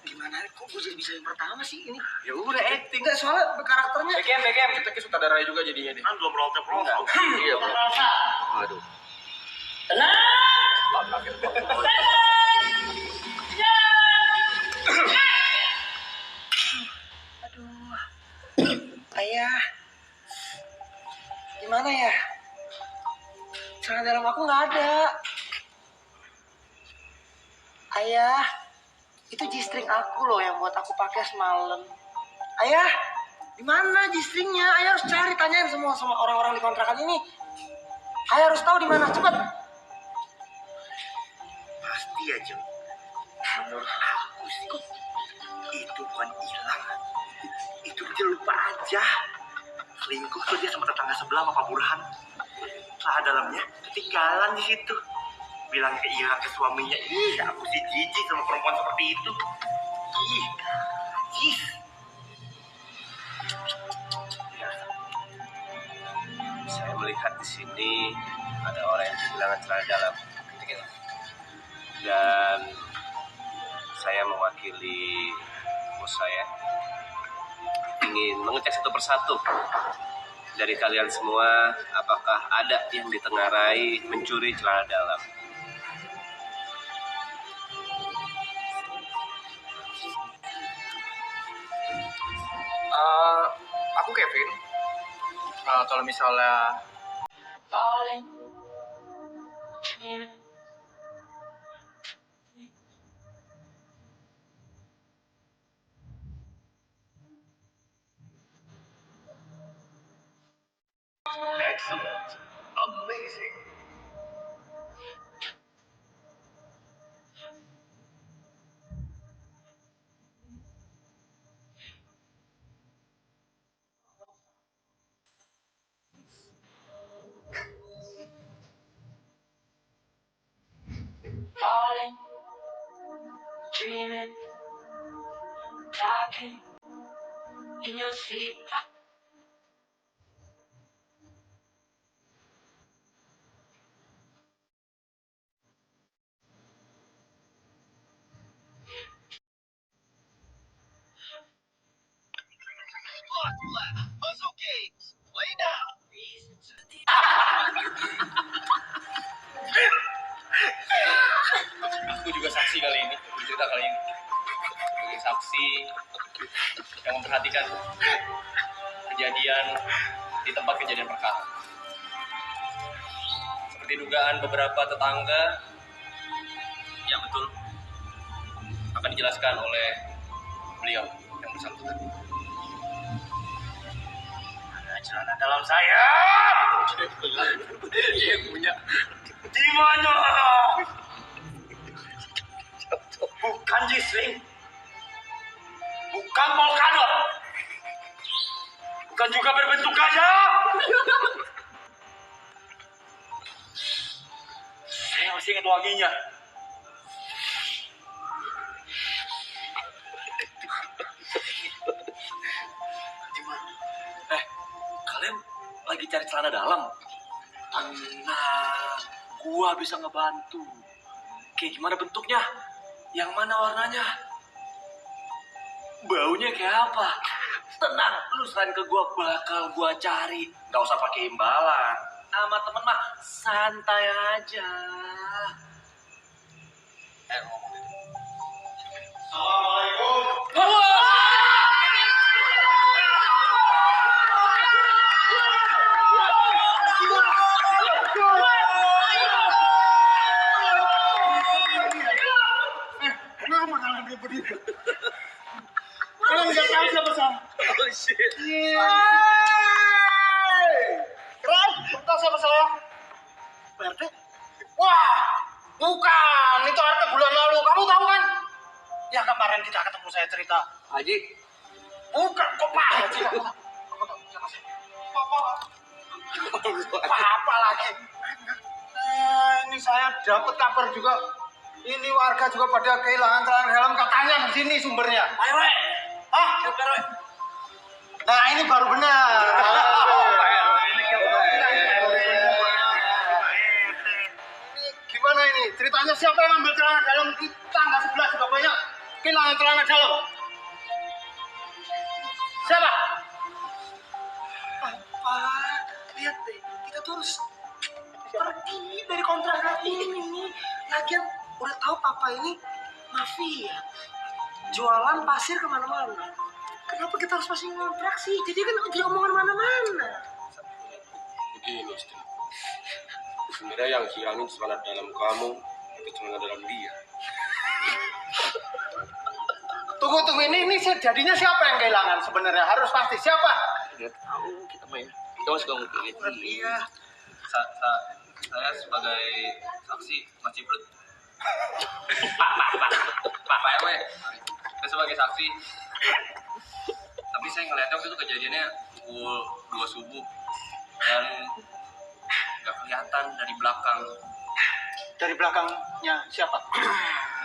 Gimana kok gue jadi bisa yang pertama sih ini? Ya udah acting. Enggak, soalnya karakternya BKM kita sutradara juga jadinya nih. Kan belum rolte. Iya, Bro. Waduh. aduh. Ayah. Gimana ya? Celana dalam aku nggak ada. Ayah, itu G-string aku loh yang buat aku pakai semalam. Ayah, di mana G-stringnya? Ayah harus cari, tanyain semua sama orang-orang di kontrakan ini. Ayah harus tahu di mana, cepat. Pasti aja. Menurut aku sih, itu bukan hilang. Itu dia lupa aja. Selingkuh tuh dia sama tetangga sebelah sama Pak Burhan. Celana dalamnya ketinggalan di situ. Bilang ke hilang ke suaminya. Ih, aku sih jijik sama perempuan seperti itu. Ih, jis. Ya. Saya melihat di sini ada orang yang kehilangan celana dalam. Dan saya mewakili bos saya ingin mengecek satu persatu dari kalian semua, apakah ada yang ditengarai mencuri celana dalam. Aku Kevin. Kalau misalnya Excellent. Amazing. Falling, dreaming, talking in your sleep. aku juga saksi kali ini, cerita kali ini sebagai saksi yang memperhatikan kejadian di tempat kejadian perkara. Seperti dugaan beberapa tetangga, yang betul akan dijelaskan oleh beliau yang bersangkutan. Ada celana dalam saya. Dia punya. Di mana? Bukan G-string. Bukan polkadot. Bukan juga berbentuk gajah. Saya masih ingat wanginya. Kalian lagi cari celana dalam? Nah, gua bisa ngebantu. Kayak gimana bentuknya? Yang mana warnanya? Baunya kayak apa? Tenang, lu serahin ke gua, bakal gua cari. Gak usah pakai imbalan. Sama temen mah santai aja. Assalamualaikum. Kalian nggak tahu siapa saya? Oh shit. Keren, tahu siapa saya? PRT? Wah, bukan. Itu RT bulan lalu. Kamu tahu kan? Ya kemarin kita ketemu, saya cerita. Haji, Bukan, kok Pak Haji? Kamu tahu siapa saya? Apa lagi? Ini saya dapat kabar juga. Ini warga juga pada kehilangan celana dalam, katanya di sini sumbernya. Pak RW. Hah? Siapa RW? Nah, ini baru benar. Ini gimana ini? Cerita Tanya siapa yang ambil celana dalam di tangga sebelah juga banyak kehilangan celana dalam. Siapa? Papa, lihat deh, kita tuh harus pergi dari kontrakan ini. Lagian udah tahu papa ini mafia, jualan pasir kemana-mana. Kenapa kita harus masih ngontrak sih? Jadi kan jadi omongan mana-mana. Begini istri, sebenarnya yang hilangin celana dalam kamu itu celana dalam dia. Tunggu ini jadinya siapa yang kehilangan sebenarnya? Harus pasti siapa? Nggak tahu kita main. Kita masih ngomong kayak Iya. Saya sebagai saksi Mas Cibrut. Pak RW. Saya sebagai saksi. Tapi saya ngeliatnya waktu itu kejadiannya pukul 2 subuh dan nggak kelihatan dari belakang. Dari belakangnya siapa?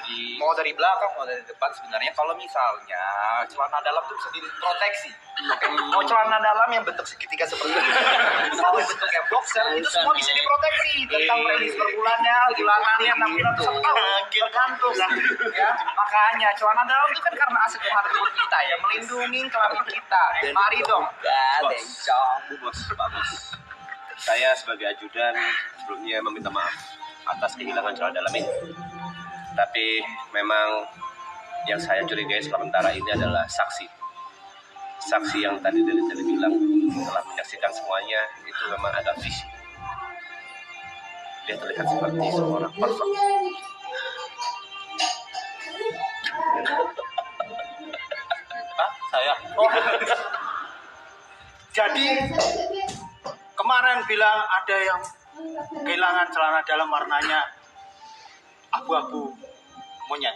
Jadi Mau dari belakang, mau dari depan. Sebenarnya kalau misalnya celana dalam tuh bisa diproteksi. Mau celana dalam yang bentuk segitiga seperti ini, mau bentuknya boxer, itu semua bisa diproteksi tentang premis per bulannya, bulanannya 6 bulan atau 1 tahun, tergantung. Ya, makanya celana dalam itu kan karena aset yang ada di kita ya, melindungi kelamin kita. Mari dong. Bencong. Bos, bagus. Saya sebagai ajudan sebelumnya meminta maaf atas kehilangan celana dalam ini. Tapi memang yang saya curigai sementara ini adalah saksi. Saksi yang tadi dari bilang telah menyaksikan semuanya itu memang ada visi. Dia terlihat seperti seorang perfect. Saya. Jadi kemarin bilang ada yang kehilangan celana dalam warnanya abu-abu monyet.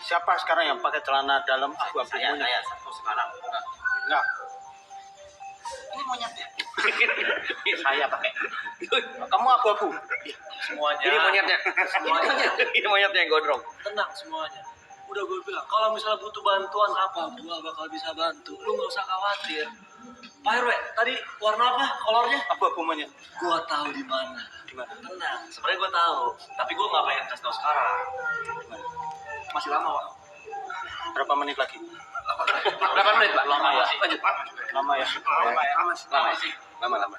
Siapa sekarang yang pakai celana dalam abu-abu monyet? Saya satu sekarang. Enggak. Ini monyetnya. Saya pakai. Kamu abu-abu. Semuanya. Ini monyetnya. Ini monyetnya yang gondrong. Tenang semuanya. Udah gue bilang, kalau misalnya butuh bantuan apa, gua bakal bisa bantu. Lu nggak usah khawatir. Pak RW, tadi warna apa kolornya? Abu-abu monyet. Gua tahu di mana. Di mana? Tenang, sebenarnya gua tahu. Tapi gua nggak pengen kasih tahu sekarang. Masih lama, Pak. Berapa menit lagi? 8 menit, Pak. Lama ya. Lanjut, Pak. Lama ya. Lama sih. Lama-lama.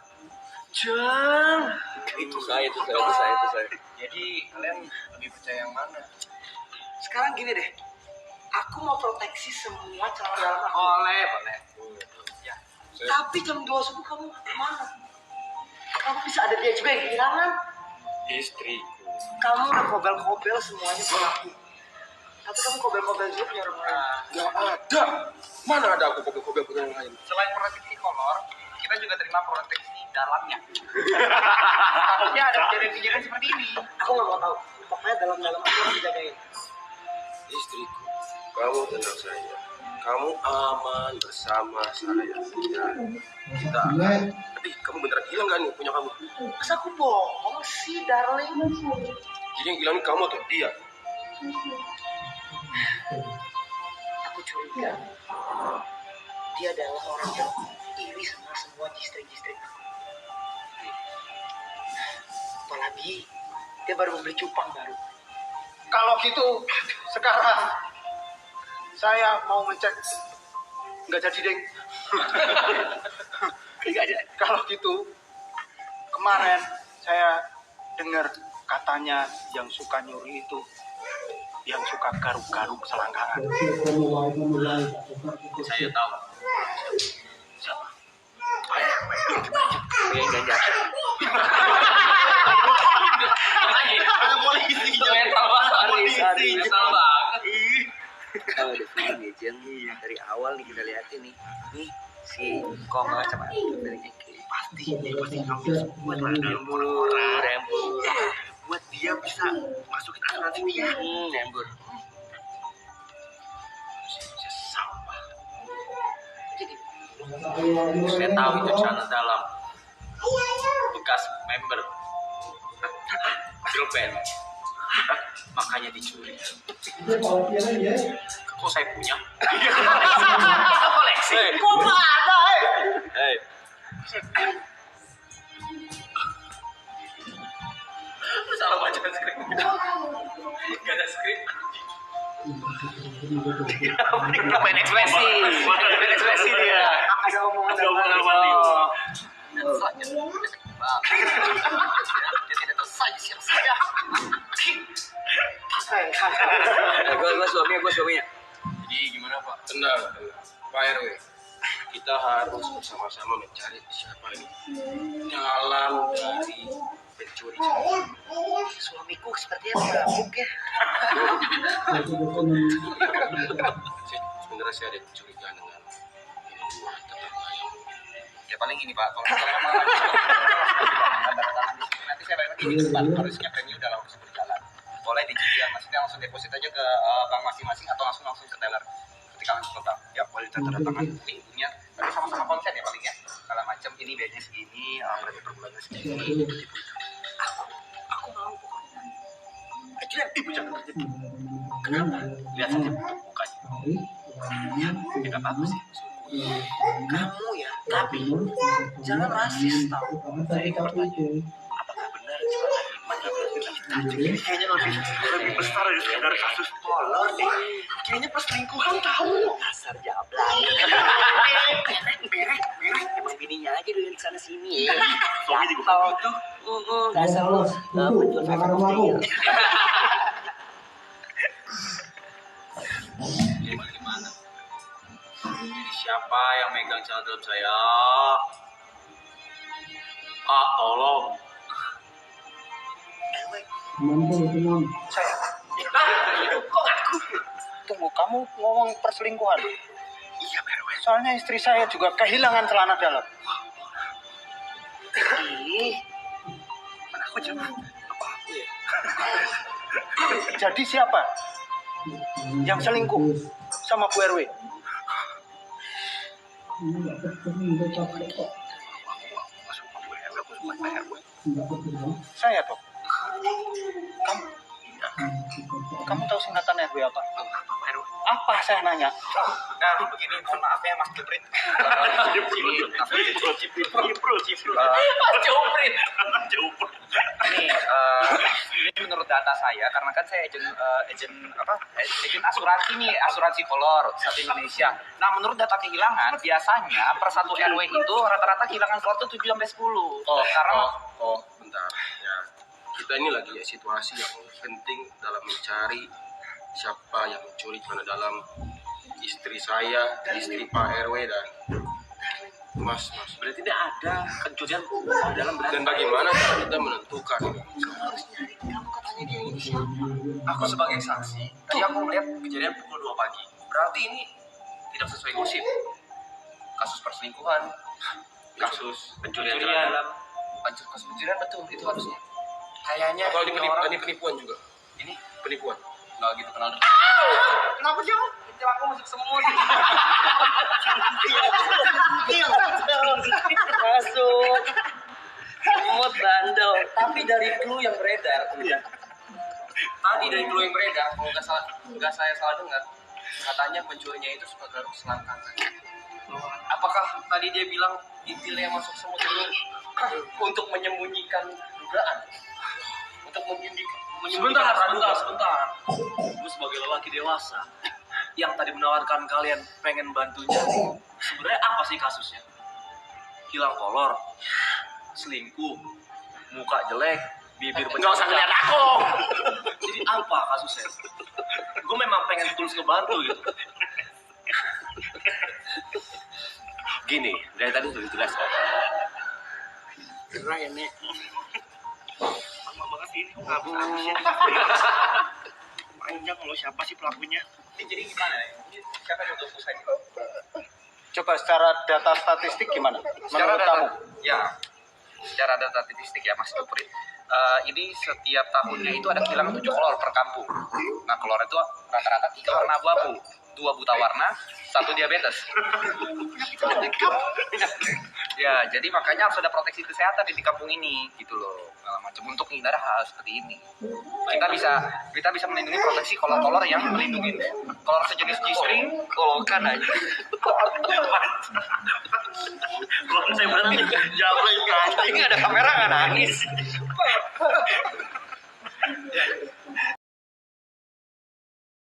Jang. Itu saya. jadi kalian lebih percaya yang mana? Sekarang gini deh, aku mau proteksi semua celana dalam aku. Boleh. Tapi jam 2 subuh kamu kemana? Kamu bisa ada dia juga yang kehilangan. Istriku. Kamu udah kobel-kobel semuanya buat aku. Tapi kamu kobel-kobel juga punya orang lain. Gak ada. Mana ada aku kobel-kobel punya yang lain? Selain proteksi kolor, kita juga terima proteksi dalamnya. Takutnya ada kejadian-kejadian seperti ini. Aku nggak mau tahu. Pokoknya dalam-dalam aku harus dijagain. Istriku, kamu tenang saja. Kamu aman bersama saya. Kita akan. Kamu beneran hilang gak nih punya kamu? Masa aku bohong sih, darling? Jadi yang hilang ini kamu atau dia? Aku curiga dia adalah orang yang iri sama semua jistring-jistring aku. Apalagi dia baru membeli cupang baru. Kalau gitu, sekarang saya mau ngecek. Nggak jadi, Deng. Kalau gitu, kemarin saya dengar katanya yang suka nyuri itu yang suka garuk-garuk selangkangan. Saya tahu. Yang ganja. Ada polisi. Mental banget. Mental banget. Kalau ada film ya, Jeng. Dari awal nih kita liatin nih. Nih, si Koma sama dari Eki. Pasti ngambil semua celana dalam orang-orang. Rembur. Buat dia bisa masukin asuransi dia. Rembur. Sampah. Jadi Saya tahu itu celana dalam bekas member girl band. Makanya dicuri. Kok saya punya? Koleksi. Kok nggak ada, Hei, Salah Gak ada skrip. Main ekspresi dia. Ada omongan Ada omongan dari apa? Dia tidak tahu saja siapa saya. Gue suaminya. Jadi gimana Pak? Tenang. Pak RW. Kita harus bersama-sama mencari siapa ini dalang dari pencuri. Suamiku sepertinya mabuk ya. Sebenarnya saya ada kecurigaan dengan ini dua tetangga yang Ya paling ini Pak, kalau memang ada tanda tangan di sini nanti saya balik lagi di depan. Harusnya premi udah langsung berjalan. Boleh dicicil, maksudnya langsung deposit aja ke bank masing-masing atau langsung ke teller ketika langsung ke bank. Ya boleh tanda tangan linknya, tapi sama-sama konsen ya paling ya. Kalau macam ini biayanya segini, berarti per bulannya segini. Aku mau pokoknya. Ajudan, ibu jangan terjadi. Kenapa? Lihat saja bentuk mukanya. Ya nggak apa-apa sih. Kamu ya, tapi jangan rasis tau. Saya ingin bertanya, apakah benar celana Iman adalah kita? Ini kayaknya lebih besar dari sekedar kasus kolor deh. Kayaknya perselingkuhan tahu. Dasar jablay. Berek. Emang bininya aja doyan sana sini ya. Suami juga Tahu tuh. Dasar lo penjual vakum. gimana? Jadi siapa yang megang celana dalam saya? Tolong. Saya. Kok ngaku? Tunggu, kamu ngomong perselingkuhan? Iya, BRW. Soalnya istri saya juga kehilangan celana dalam. Ih, Mana aku jangan apa aku ya? jadi siapa yang selingkuh sama Bu RW? Saya tuh. Kamu tahu singkatan RW apa? Apa saya nanya? Nah, begini, mohon maaf ya Mas Juprit. Ini menurut data saya, karena kan saya agen asuransi nih, asuransi kolor satu Indonesia. Nah, menurut data kehilangan, biasanya per satu RW itu rata-rata kehilangan kolor itu 7-10. Karena Bentar. Ya, kita ini lagi ya situasi yang penting dalam mencari siapa yang mencuri celana dalam istri saya, istri Pak RW dan Mas. Berarti tidak ada pencurian dalam Dan bagaimana cara kita menentukan? Kamu katanya dia ini siapa? Aku sebagai saksi, tadi aku melihat kejadian pukul 2 pagi. Berarti ini tidak sesuai gosip. Kasus perselingkuhan, kasus pencurian celana dalam. kasus pencurian betul itu harusnya. Kayaknya Kalau ini orang ini penipuan juga. ini Penipuan. nggak gitu kenal. kenapa jauh? Itu aku masuk semut. Masuk. Semut bandel. Tapi dari clue yang beredar, Tadi dari clue yang beredar, kalau nggak saya salah dengar, katanya pencurinya itu suka garuk selangkangan. Apakah tadi dia bilang intilnya masuk semut ini untuk menyembunyikan dugaan? Untuk menyembunyikan sebentar. Gue sebagai lelaki dewasa yang tadi menawarkan kalian pengen bantunya. Sebenarnya apa sih kasusnya? Hilang kolor, selingkuh, muka jelek, bibir pecah. Nggak usah ngeliat aku. Jadi apa kasusnya? Gue memang pengen tulus ngebantu gitu. Gini, dari tadi sudah dijelaskan. gerah ini. Lama banget ini kok habis ya. Panjang loh, siapa sih pelakunya? Jadi gimana nih? Siapa yang udah pusat? Coba secara data statistik gimana? Secara Menurut data, kamu? ya, secara data statistik ya Mas Juprit, ini setiap tahunnya itu ada kehilangan 7 kolor per kampung. Nah, kolor itu rata-rata 3 warna abu-abu, 2 buta warna, 1 diabetes. Ya, jadi makanya harus ada proteksi kesehatan di kampung ini, gitu loh. Nah, macam untuk menghindari hal seperti ini. Kita bisa melindungi proteksi kolor-kolor yang melindungi kolor sejenis G-string, kolokan aja. Kalau saya mana nih? Jawab lagi. Ini ada kamera nggak nangis? Ya.